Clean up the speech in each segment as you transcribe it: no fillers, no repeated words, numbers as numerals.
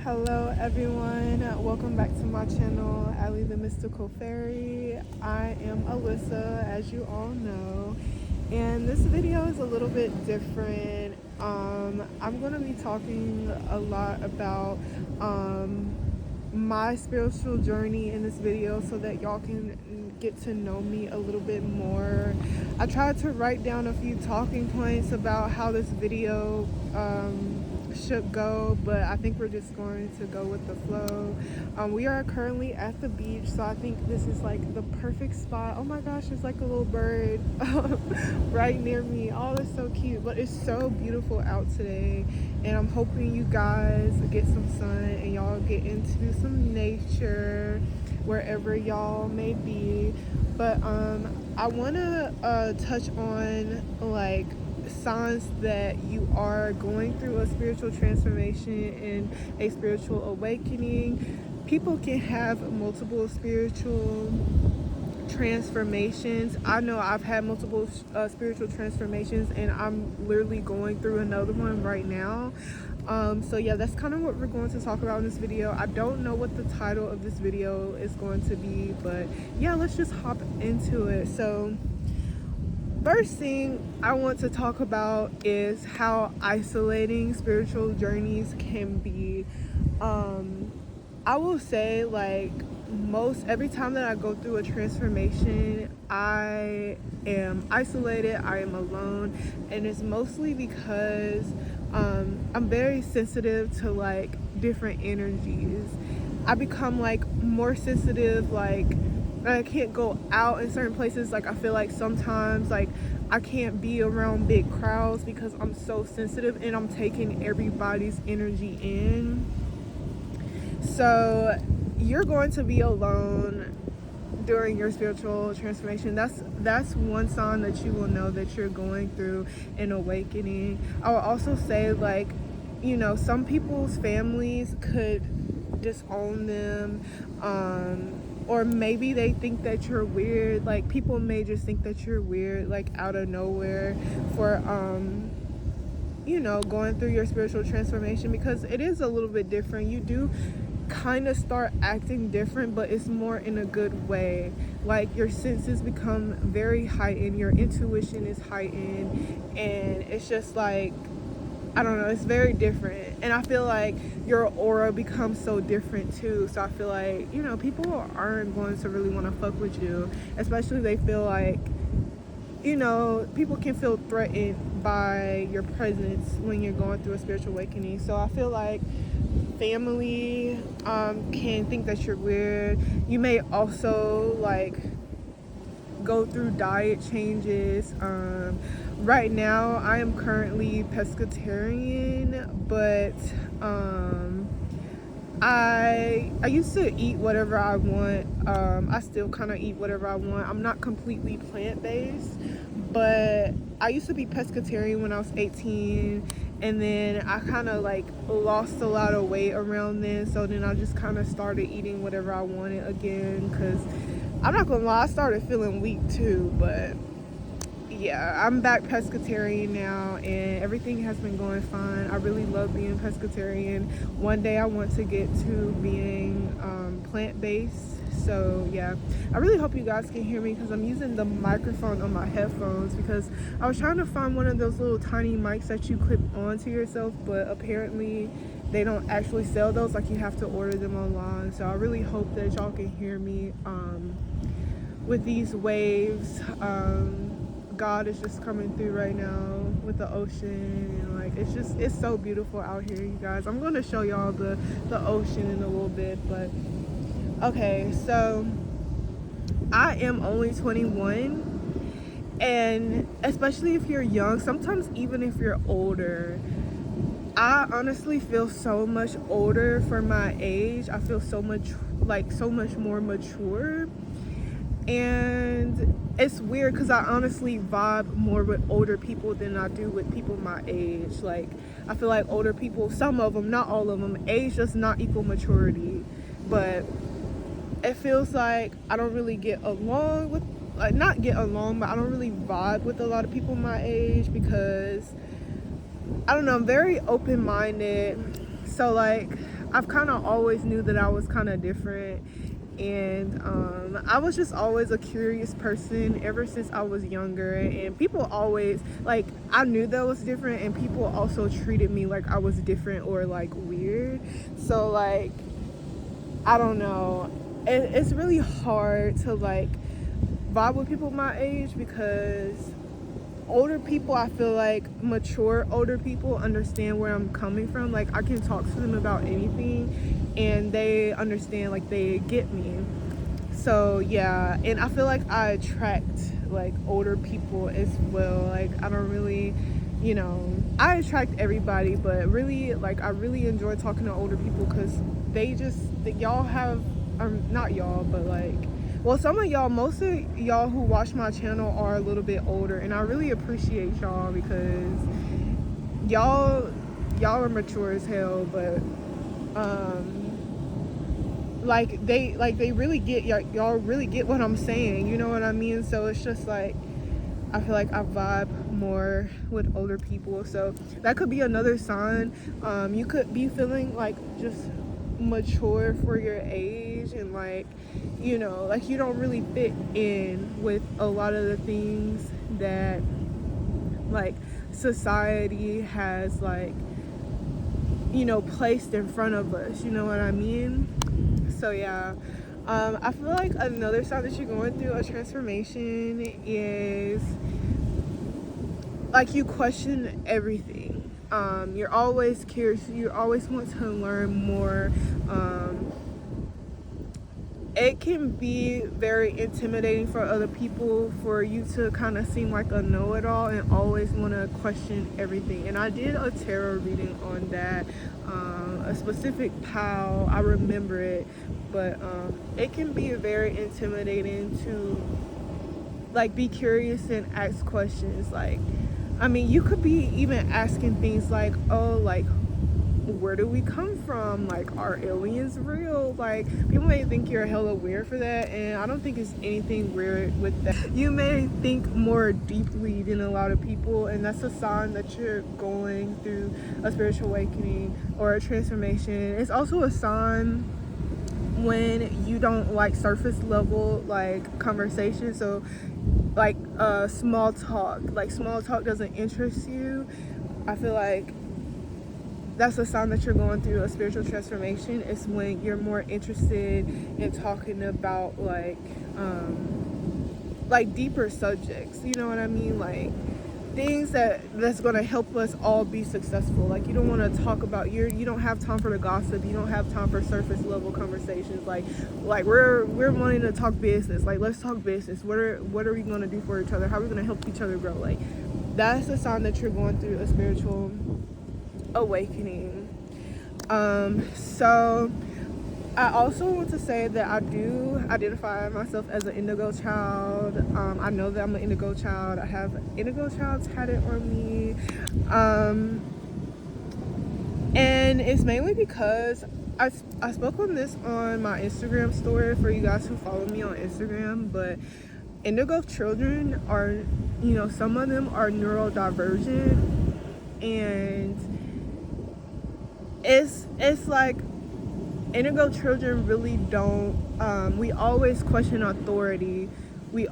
Hello everyone, welcome back to my channel, Allie the Mystical Fairy. I am Alyssa, as you all know, and this video is a little bit different. I'm going to be talking a lot about my spiritual journey in this video so that y'all can get to know me a little bit more. I tried to write down a few talking points about how this video should go, but I think we're just going to go with the flow. We are currently at the beach, so I think this is like the perfect spot. Oh my gosh, there's like a little bird right near me. Oh, it's so cute, but it's so beautiful out today, and I'm hoping you guys get some sun and y'all get into some nature wherever y'all may be. But I want to touch on like signs that you are going through a spiritual transformation and a spiritual awakening. People can have multiple spiritual transformations. I know I've had multiple spiritual transformations, and I'm literally going through another one right now. So yeah, that's kind of what we're going to talk about in this video. I don't know what the title of this video is going to be, but yeah, let's just hop into it. So first thing I want to talk about is how isolating spiritual journeys can be. I will say, like, every time that I go through a transformation, I am isolated, I am alone, and it's mostly because I'm very sensitive to like different energies. I become like more sensitive, like I can't go out in certain places. Like I feel like sometimes like I can't be around big crowds because I'm so sensitive and I'm taking everybody's energy in. So you're going to be alone during your spiritual transformation. That's one sign that you will know that you're going through an awakening. I will also say, like, you know, some people's families could disown them, or maybe they think that you're weird. Like people may just think that you're weird, like out of nowhere, for you know, going through your spiritual transformation, because it is a little bit different. You do kind of start acting different, but it's more in a good way. Like your senses become very heightened, your intuition is heightened, and it's just like, I don't know, it's very different. And I feel like your aura becomes so different too. So I feel like, you know, people aren't going to really want to fuck with you, especially they feel like, you know, people can feel threatened by your presence when you're going through a spiritual awakening. So I feel like family can think that you're weird. You may also like go through diet changes. Right now I am currently pescatarian, but I used to eat whatever I want. I still kind of eat whatever I want. I'm not completely plant-based, but I used to be pescatarian when I was 18, and then I kind of like lost a lot of weight around then, so then I just kind of started eating whatever I wanted again, because I'm not gonna lie, I started feeling weak too. But yeah, I'm back pescatarian now, and everything has been going fine. I really love being pescatarian. One day I want to get to being plant-based. So yeah, I really hope you guys can hear me, because I'm using the microphone on my headphones, because I was trying to find one of those little tiny mics that you clip onto yourself, but apparently they don't actually sell those. Like you have to order them online. So I really hope that y'all can hear me with these waves. God is just coming through right now with the ocean, and like it's so beautiful out here, you guys. I'm going to show y'all the ocean in a little bit. But okay, so I am only 21, and especially if you're young, sometimes even if you're older, I honestly feel so much older for my age. I feel so much more mature. And it's weird because I honestly vibe more with older people than I do with people my age. Like I feel like older people, some of them, not all of them, age does not equal maturity. But it feels like I don't really get along with, like, not get along, but I don't really vibe with a lot of people my age, because I don't know, I'm very open-minded. So like I've kind of always knew that I was kind of different, and I was just always a curious person ever since I was younger, and people always, like, I knew that was different, and people also treated me like I was different or like weird. So like, I don't know, it's really hard to like vibe with people my age, because older people, I feel like mature older people understand where I'm coming from. Like, I can talk to them about anything and they understand, like, they get me. So yeah, and I feel like I attract like older people as well. Like, I don't really, you know, I attract everybody, but really, like, I really enjoy talking to older people, because y'all have, not y'all, but like, well, some of y'all, most of y'all who watch my channel are a little bit older, and I really appreciate y'all, because y'all are mature as hell, but they really get y'all really get what I'm saying, you know what I mean? So it's just like, I feel like I vibe more with older people. So that could be another sign. You could be feeling like just mature for your age, and like, you know, like you don't really fit in with a lot of the things that like society has, like, you know, placed in front of us, you know what I mean? So yeah, I feel like another sign that you're going through a transformation is like you question everything. You're always curious, you always want to learn more. It can be very intimidating for other people for you to kind of seem like a know-it-all and always want to question everything. And I did a tarot reading on that, a specific pal, I remember it, but it can be very intimidating to like be curious and ask questions. Like, I mean, you could be even asking things like, oh, like, where do we come from? Like, are aliens real? Like, people may think you're hella weird for that, and I don't think it's anything weird with that. You may think more deeply than a lot of people, and that's a sign that you're going through a spiritual awakening or a transformation. It's also a sign when you don't like surface level like conversation. So like small talk doesn't interest you. I feel like that's a sign that you're going through a spiritual transformation. It's when you're more interested in talking about like deeper subjects, you know what I mean? Like things that's going to help us all be successful. Like, you don't want to talk about you don't have time for the gossip, you don't have time for surface level conversations. Like we're wanting to talk business. Like, let's talk business. What are we going to do for each other? How are we going to help each other grow? Like, that's a sign that you're going through a spiritual awakening. So I also want to say that I do identify myself as an Indigo Child. I know that I'm an Indigo Child. I have Indigo Child tatted on me. And it's mainly because I spoke on this on my Instagram story for you guys who follow me on Instagram, but Indigo children are, you know, some of them are neurodivergent, and it's like Indigo children really don't, we always question authority. We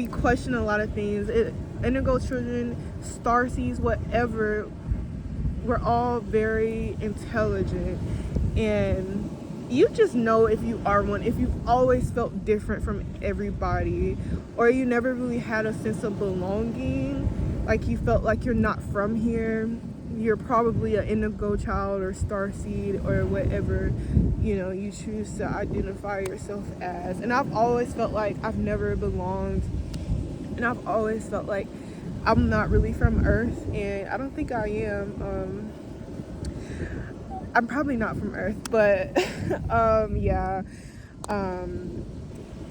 question a lot of things. Indigo children, starseeds, whatever, we're all very intelligent, and you just know if you are one, if you've always felt different from everybody, or you never really had a sense of belonging, like you felt like you're not from here. You're probably an Indigo Child or starseed or whatever, you know, you choose to identify yourself as. And I've always felt like I've never belonged, and I've always felt like I'm not really from Earth, and I don't think I am. I'm probably not from Earth, but yeah.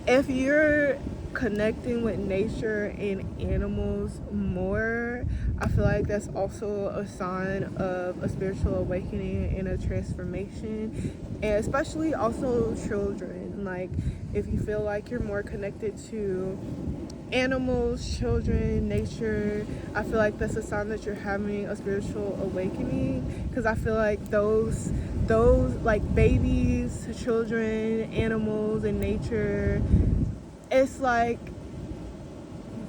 If you're connecting with nature and animals more, I feel like that's also a sign of a spiritual awakening and a transformation. And especially also children, like if you feel like you're more connected to animals, children, nature, I feel like that's a sign that you're having a spiritual awakening, because I feel like those like babies, children, animals, and nature, it's like,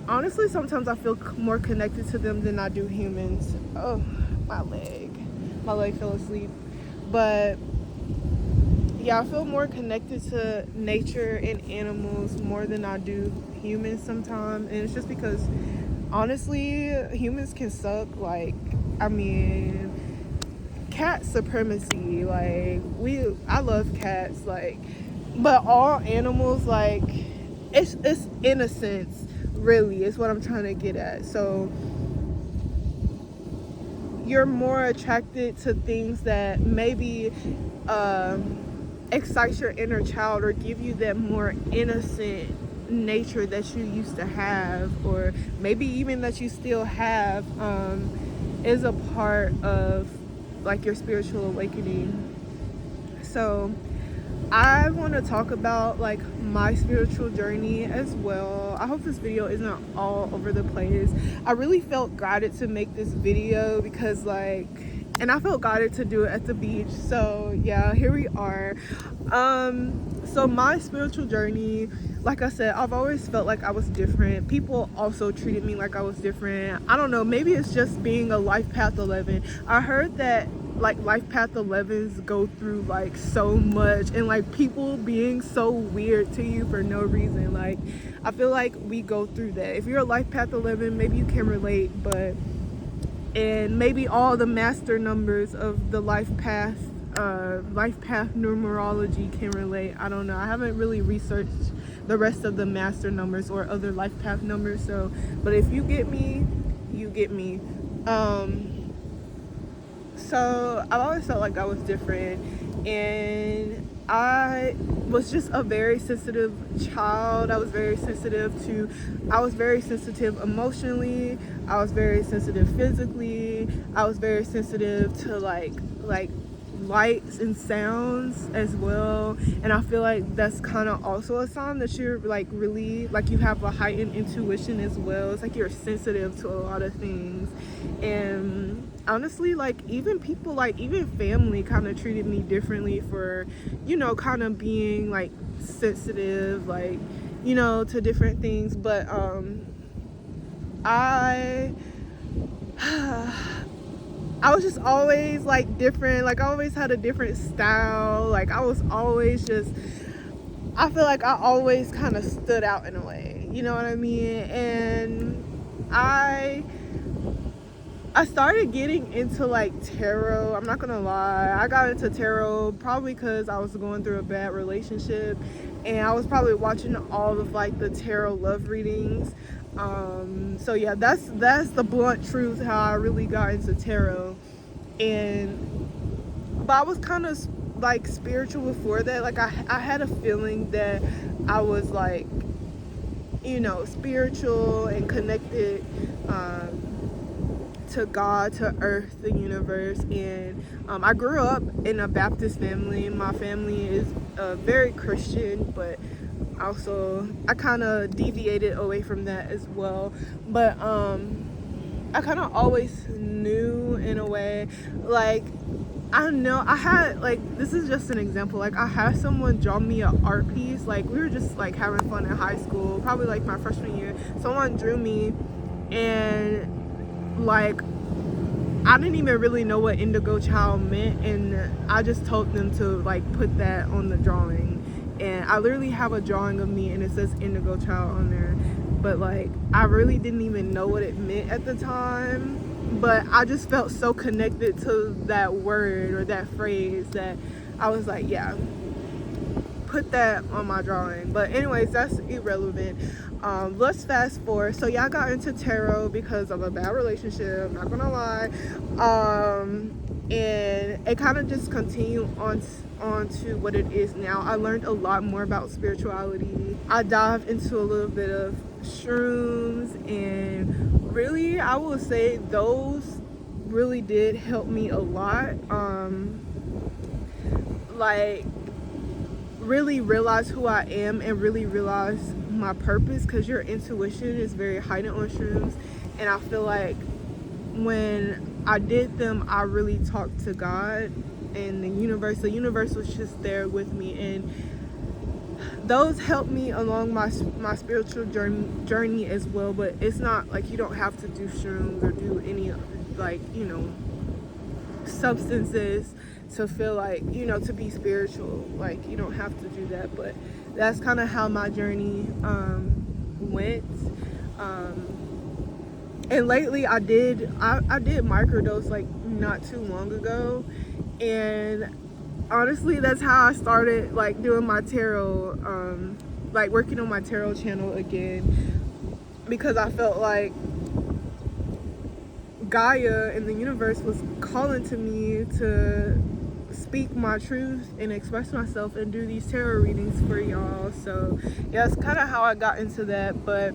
honestly, sometimes I feel more connected to them than I do humans. Oh, my leg fell asleep. But yeah, I feel more connected to nature and animals more than I do humans sometimes. And it's just because, honestly, humans can suck. Like, I mean, cat supremacy. Like, I love cats. Like, but all animals, like, it's innocence, really, is what I'm trying to get at. So you're more attracted to things that maybe excite your inner child, or give you that more innocent nature that you used to have, or maybe even that you still have, is a part of like your spiritual awakening. So I want to talk about like my spiritual journey as well. I hope this video isn't all over the place. I really felt guided to make this video because like, and I felt guided to do it at the beach. So yeah, here we are. So my spiritual journey, like I said, I've always felt like I was different. People also treated me like I was different. I don't know, maybe it's just being a life path 11. I heard that like life path 11s go through like so much, and like people being so weird to you for no reason. Like, I feel like we go through that. If you're a life path 11, maybe you can relate, but, and maybe all the master numbers of the life path numerology can relate. I don't know, I haven't really researched the rest of the master numbers or other life path numbers, so, but if you get me, you get me. So I've always felt like I was different, and I was just a very sensitive child. I was very sensitive emotionally. I was very sensitive physically. I was very sensitive to like lights and sounds as well. And I feel like that's kind of also a sign that you're like really, like, you have a heightened intuition as well. It's like you're sensitive to a lot of things. And honestly, like, even people, like even family kind of treated me differently for, you know, kind of being like sensitive, like, you know, to different things. But I was just always like different. Like, I always had a different style. Like, I was always just, I feel like I always kind of stood out in a way, you know what I mean? And I started getting into like tarot. I'm not gonna lie, I got into tarot probably because I was going through a bad relationship, and I was probably watching all of like the tarot love readings. So yeah, that's the blunt truth, how I really got into tarot. But I was kind of like spiritual before that. Like, I had a feeling that I was like, you know, spiritual and connected to God, to earth, the universe. And I grew up in a Baptist family. My family is very Christian, but also I kind of deviated away from that as well. But I kind of always knew in a way. Like, I know I had, like, this is just an example, like I had someone draw me an art piece. Like, we were just like having fun in high school, probably like my freshman year. Someone drew me, and like, I didn't even really know what Indigo Child meant, and I just told them to like put that on the drawing. And I literally have a drawing of me, and it says Indigo Child on there. But like, I really didn't even know what it meant at the time, but I just felt so connected to that word or that phrase that I was like, yeah, put that on my drawing. But anyways, that's irrelevant. Let's fast forward. So yeah, I got into tarot because of a bad relationship, I'm not gonna lie. And it kind of just continued on to what it is now. I learned a lot more about spirituality. I dived into a little bit of shrooms, and really, I will say those really did help me a lot. Like, really realize who I am, and really realize my purpose, because your intuition is very heightened on shrooms. And I feel like when I did them, I really talked to God and the universe was just there with me, and those helped me along my spiritual journey as well. But it's not like you don't have to do shrooms or do any, like, you know, substances to feel like, you know, to be spiritual. Like, you don't have to do that. But that's kind of how my journey went. And lately I did microdose, like, not too long ago, and honestly that's how I started, like, doing my tarot, like working on my tarot channel again, because I felt like Gaia and the universe was calling to me to speak my truth and express myself and do these tarot readings for y'all. So yeah, that's kind of how I got into that. But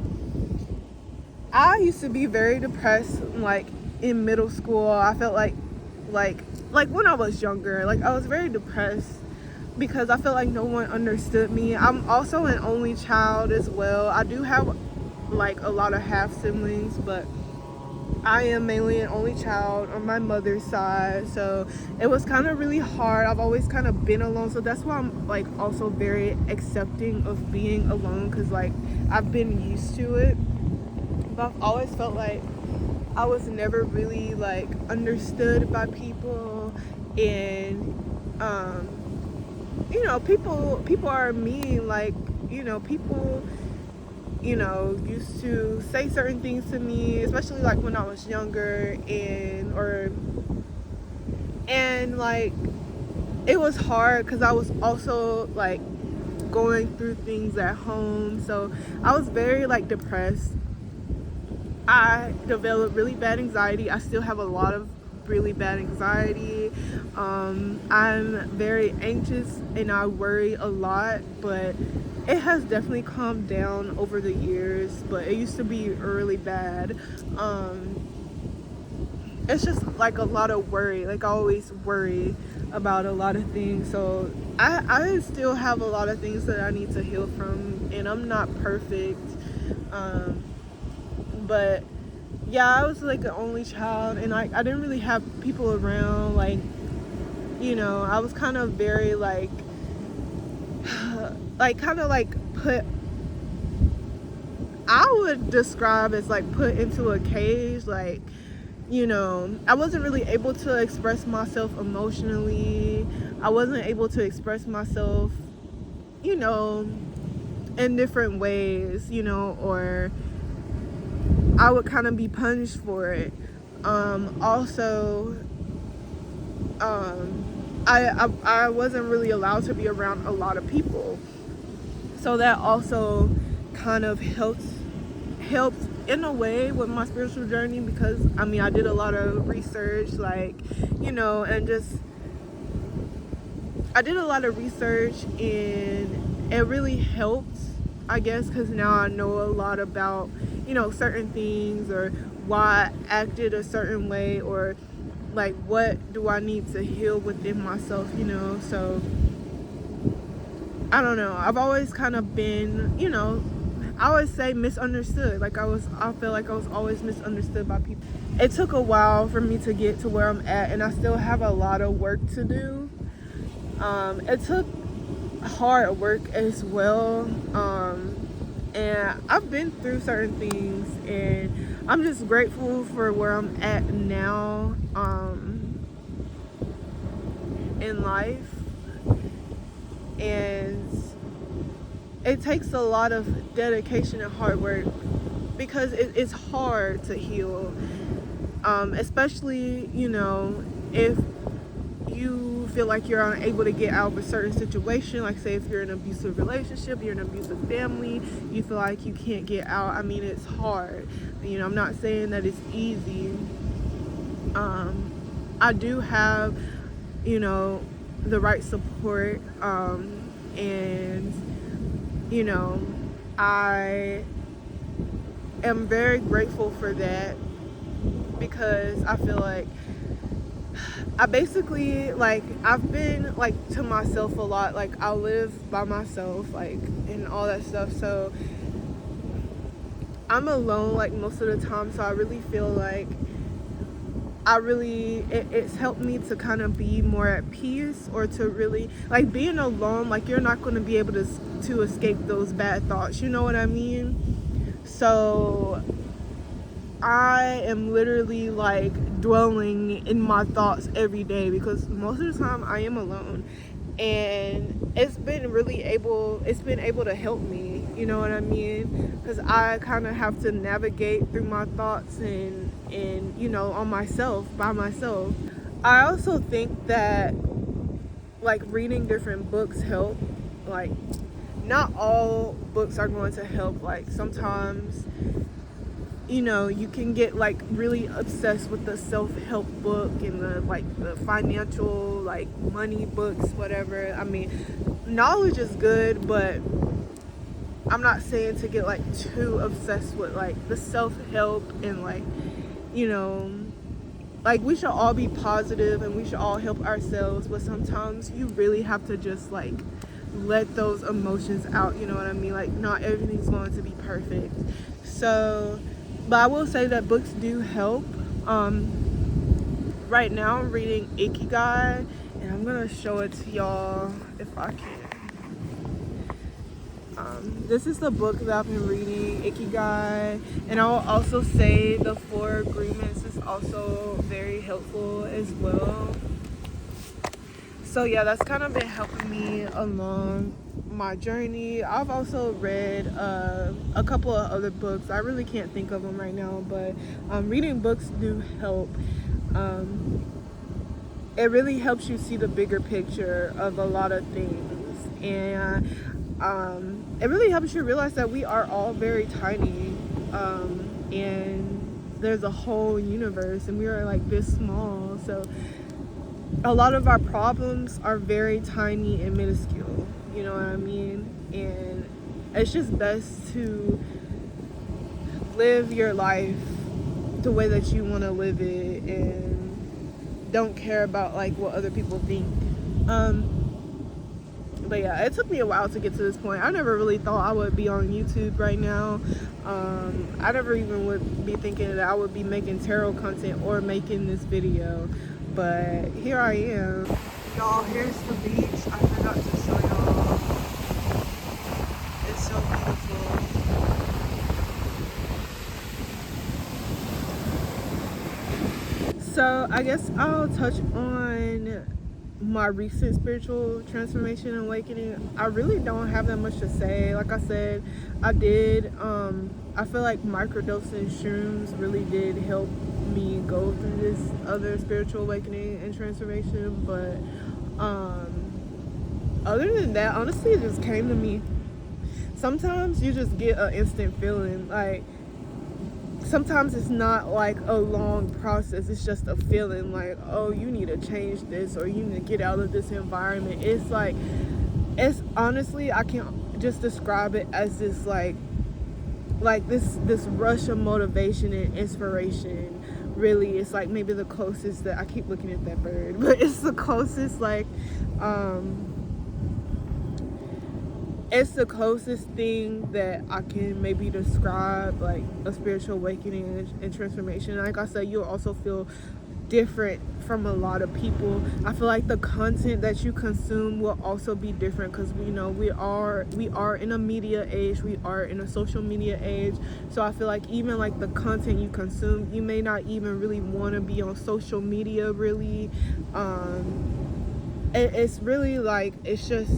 I used to be very depressed, like in middle school. I felt like when I was younger, like I was very depressed because I felt like no one understood me. I'm also an only child as well. I do have like a lot of half siblings, but I am mainly an only child on my mother's side, so it was kind of really hard. I've always kind of been alone, so that's why I'm like also very accepting of being alone, because like I've been used to it. But I've always felt like I was never really like understood by people, and you know, people are mean. Like, you know, people, you know, used to say certain things to me, especially like when I was younger, and like it was hard because I was also like going through things at home, so I was very like depressed. I developed really bad anxiety. I still have a lot of really bad anxiety. I'm very anxious and I worry a lot, but it has definitely calmed down over the years, but it used to be really bad. It's just like a lot of worry. Like I always worry about a lot of things, so I still have a lot of things that I need to heal from, and I'm not perfect. But yeah, I was like an only child, and I didn't really have people around. Like, you know, I was kind of very like kind of like I would describe as like put into a cage. Like, you know, I wasn't really able to express myself emotionally. I wasn't able to express myself, you know, in different ways, you know, or I would kind of be punished for it. Also, I wasn't really allowed to be around a lot of people, so that also kind of helped in a way with my spiritual journey, because I mean I did a lot of research, like, you know, and just I did a lot of research, and it really helped, I guess, because now I know a lot about, you know, certain things, or why I acted a certain way, or like what do I need to heal within myself, you know. So I don't know, I've always kind of been, you know, I always say misunderstood. Like I feel like I was always misunderstood by people. It took a while for me to get to where I'm at, and I still have a lot of work to do. It took hard work as well, and I've been through certain things, and I'm just grateful for where I'm at now in life. And it takes a lot of dedication and hard work, because it's hard to heal, especially, you know, if you feel like you're unable to get out of a certain situation. Like, say if you're in an abusive relationship, you're in an abusive family, you feel like you can't get out. I mean, it's hard, you know. I'm not saying that it's easy. I do have, you know, the right support, and you know, I am very grateful for that, because I feel like I basically, like, I've been like to myself a lot. Like I live by myself, like, and all that stuff. So I'm alone like most of the time, so I really feel like it's helped me to kind of be more at peace, or to really like being alone, like you're not going to be able to escape those bad thoughts, you know what I mean? So I am literally like dwelling in my thoughts every day, because most of the time I am alone, and it's been able to help me, you know what I mean? Because I kind of have to navigate through my thoughts and you know, by myself. I also think that like reading different books help. Like not all books are going to help. Like sometimes, you know, you can get like really obsessed with the self-help book and the financial, like money books, whatever. I mean, knowledge is good, but I'm not saying to get like too obsessed with like the self-help and like, you know, like we should all be positive and we should all help ourselves, but sometimes you really have to just like let those emotions out, you know what I mean? Like not everything's going to be perfect. So, but I will say that books do help. Right now I'm reading Ikigai, and I'm gonna show it to y'all if I can. This is the book that I've been reading, Ikigai, and I'll also say the 4 Agreements is also very helpful as well. So yeah, that's kind of been helping me along my journey. I've also read a couple of other books. I really can't think of them right now, but reading books do help. It really helps you see the bigger picture of a lot of things, and it really helps you realize that we are all very tiny, and there's a whole universe, and we are like this small. So a lot of our problems are very tiny and minuscule, you know what I mean? And it's just best to live your life the way that you want to live it, and don't care about like what other people think. But yeah, it took me a while to get to this point. I never really thought I would be on YouTube right now. I never even would be thinking that I would be making tarot content or making this video, but here I am. Y'all, here's the beach. I forgot to show y'all. It's so beautiful. So I guess I'll touch on my recent spiritual transformation and awakening. I really don't have that much to say. Like I said, I feel like microdosing shrooms really did help me go through this other spiritual awakening and transformation, but other than that, honestly, it just came to me. Sometimes you just get an instant feeling. Like sometimes it's not like a long process, it's just a feeling like, oh, you need to change this, or you need to get out of this environment. It's like, it's honestly, I can't just describe it as this like this rush of motivation and inspiration. Really, it's like maybe the closest that I keep looking at that bird, but it's the closest like it's the closest thing that I can maybe describe like a spiritual awakening and transformation. Like I said, you'll also feel different from a lot of people. I feel like the content that you consume will also be different, because we know we are in a media age, we are in a social media age. So I feel like even like the content you consume, you may not even really want to be on social media really. It's really like, it's just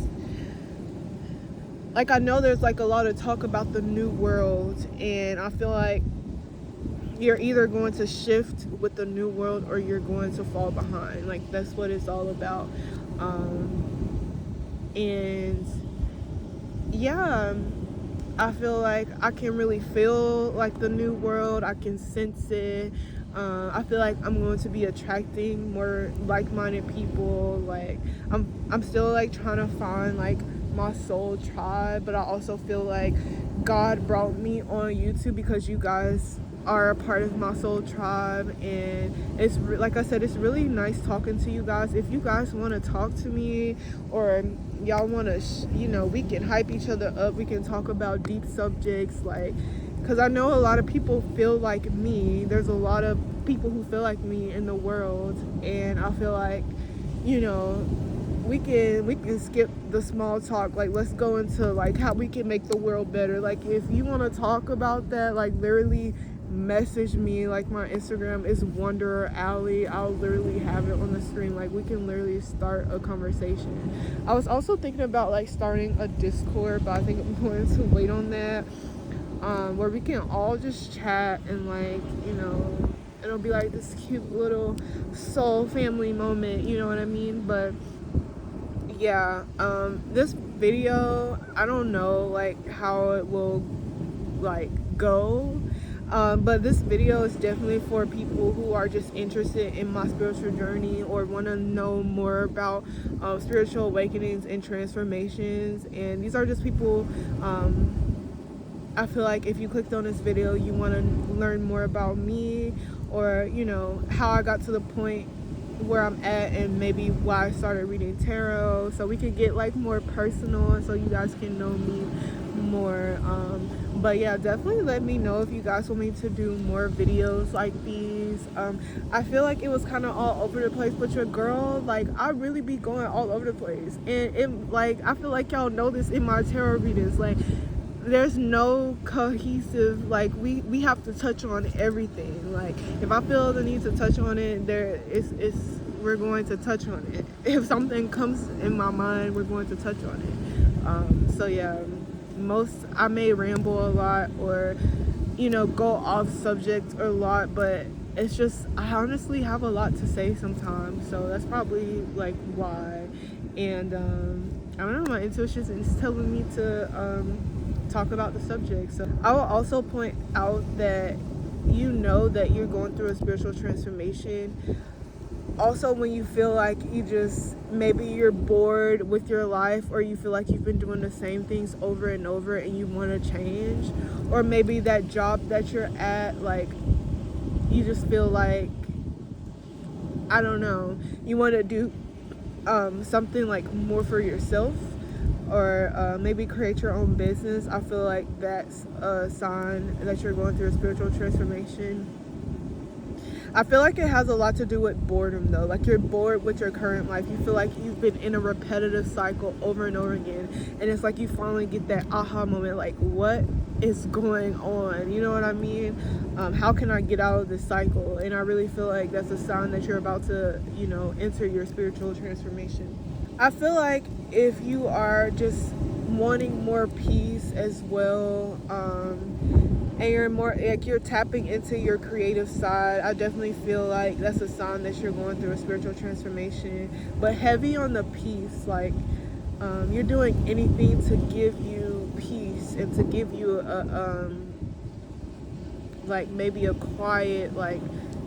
like, I know there's like a lot of talk about the new world, and I feel like you're either going to shift with the new world or you're going to fall behind. Like that's what it's all about. And yeah, I feel like I can really feel like the new world. I can sense it. I feel like I'm going to be attracting more like-minded people. Like I'm still like trying to find like my soul tribe, but I also feel like God brought me on YouTube because you guys are a part of my soul tribe, and it's like I said, it's really nice talking to you guys. If you guys want to talk to me, or y'all want to you know, we can hype each other up, we can talk about deep subjects, like because I know a lot of people feel like me. There's a lot of people who feel like me in the world, and I feel like, you know, we can skip the small talk. Like, let's go into like how we can make the world better. Like, if you want to talk about that, like, literally message me. Like, my Instagram is Wanderer Alley. I'll literally have it on the screen. Like, we can literally start a conversation. I was also thinking about like starting a Discord, but I think I'm going to wait on that, where we can all just chat and, like, you know, it'll be like this cute little soul family moment, you know what I mean? But yeah, this video, I don't know like how it will like go, but this video is definitely for people who are just interested in my spiritual journey or want to know more about spiritual awakenings and transformations. And these are just people, I feel like if you clicked on this video, you want to learn more about me, or, you know, how I got to the point where I'm at, and maybe why I started reading tarot, so we could get like more personal, so you guys can know me more. But yeah, definitely let me know if you guys want me to do more videos like these. I feel like it was kind of all over the place, but your girl, like, I really be going all over the place, and it, like, I feel like y'all know this in my tarot readings, like, there's no cohesive, like, we have to touch on everything. Like, if I feel the need to touch on it, we're going to touch on it. If something comes in my mind, we're going to touch on it. So yeah, I may ramble a lot, or, you know, go off subject a lot, but it's just, I honestly have a lot to say sometimes, so that's probably like why. And I don't know, my intuition is telling me to talk about the subject. So I will also point out that, you know, that you're going through a spiritual transformation also when you feel like you just, maybe you're bored with your life, or you feel like you've been doing the same things over and over and you want to change, or maybe that job that you're at, like, you just feel like, I don't know, you want to do something like more for yourself, or maybe create your own business. I feel like that's a sign that you're going through a spiritual transformation. I feel like it has a lot to do with boredom, though. Like, you're bored with your current life. You feel like you've been in a repetitive cycle over and over again, and it's like you finally get that aha moment, like, what is going on? You know what I mean? How can I get out of this cycle? And I really feel like that's a sign that you're about to, you know, enter your spiritual transformation. I feel like if you are just wanting more peace as well, and you're more like, you're tapping into your creative side, I definitely feel like that's a sign that you're going through a spiritual transformation. But heavy on the peace, like, you're doing anything to give you peace and to give you a like, maybe a quiet, like,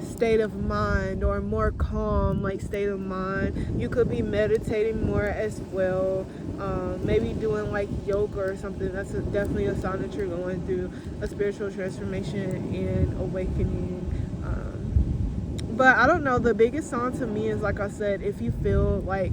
state of mind, or a more calm, like, state of mind. You could be meditating more as well, maybe doing like yoga or something. That's definitely a sign that you're going through a spiritual transformation and awakening. But I don't know, the biggest sign to me is, like I said, if you feel like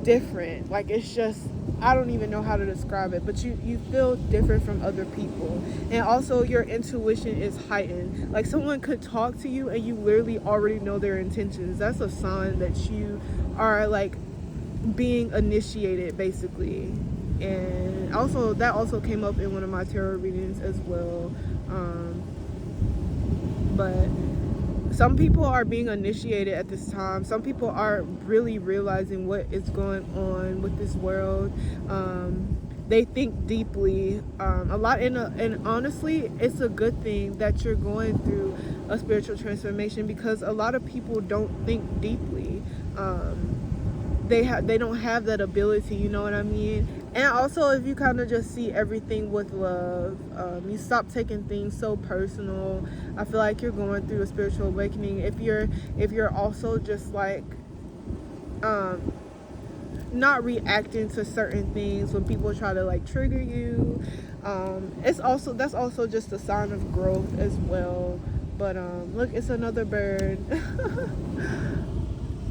different, like, it's just, I don't even know how to describe it, but you feel different from other people, and also your intuition is heightened. Like, someone could talk to you and you literally already know their intentions. That's a sign that you are, like, being initiated, basically. And also, that also came up in one of my tarot readings as well. But some people are being initiated at this time. Some people are really realizing what is going on with this world. They think deeply a lot, and honestly, it's a good thing that you're going through a spiritual transformation, because a lot of people don't think deeply. They don't have that ability, you know what I mean? And also, if you kind of just see everything with love, you stop taking things so personal. I feel like you're going through a spiritual awakening if you're also just like not reacting to certain things when people try to, like, trigger you. That's also just a sign of growth as well. But look, it's another bird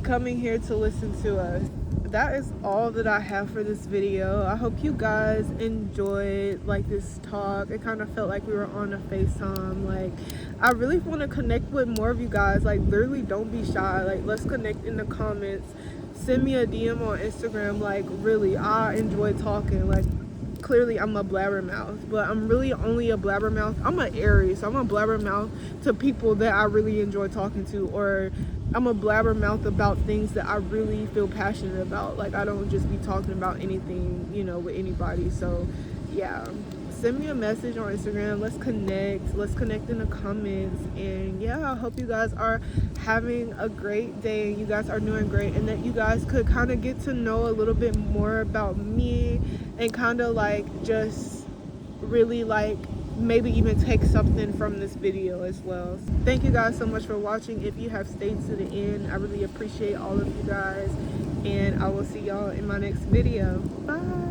coming here to listen to us. that is all that I have for this video. I hope you guys enjoyed like this talk. It kind of felt like we were on a FaceTime. Like, I really want to connect with more of you guys. Like, literally don't be shy. Like, let's connect in the comments. Send me a DM on Instagram. Like, really, I enjoy talking. Like, clearly I'm a blabbermouth, but I'm really only a blabbermouth. I'm an Aries, so I'm a blabbermouth to people that I really enjoy talking to, or I'm a blabbermouth about things that I really feel passionate about. Like, I don't just be talking about anything, you know, with anybody. So yeah, send me a message on Instagram. Let's connect in the comments. And yeah, I hope you guys are having a great day and you guys are doing great, and that you guys could kind of get to know a little bit more about me and kind of like just really like maybe even take something from this video as well. Thank you guys so much for watching. If you have stayed to the end, I really appreciate all of you guys, and I will see y'all in my next video. Bye.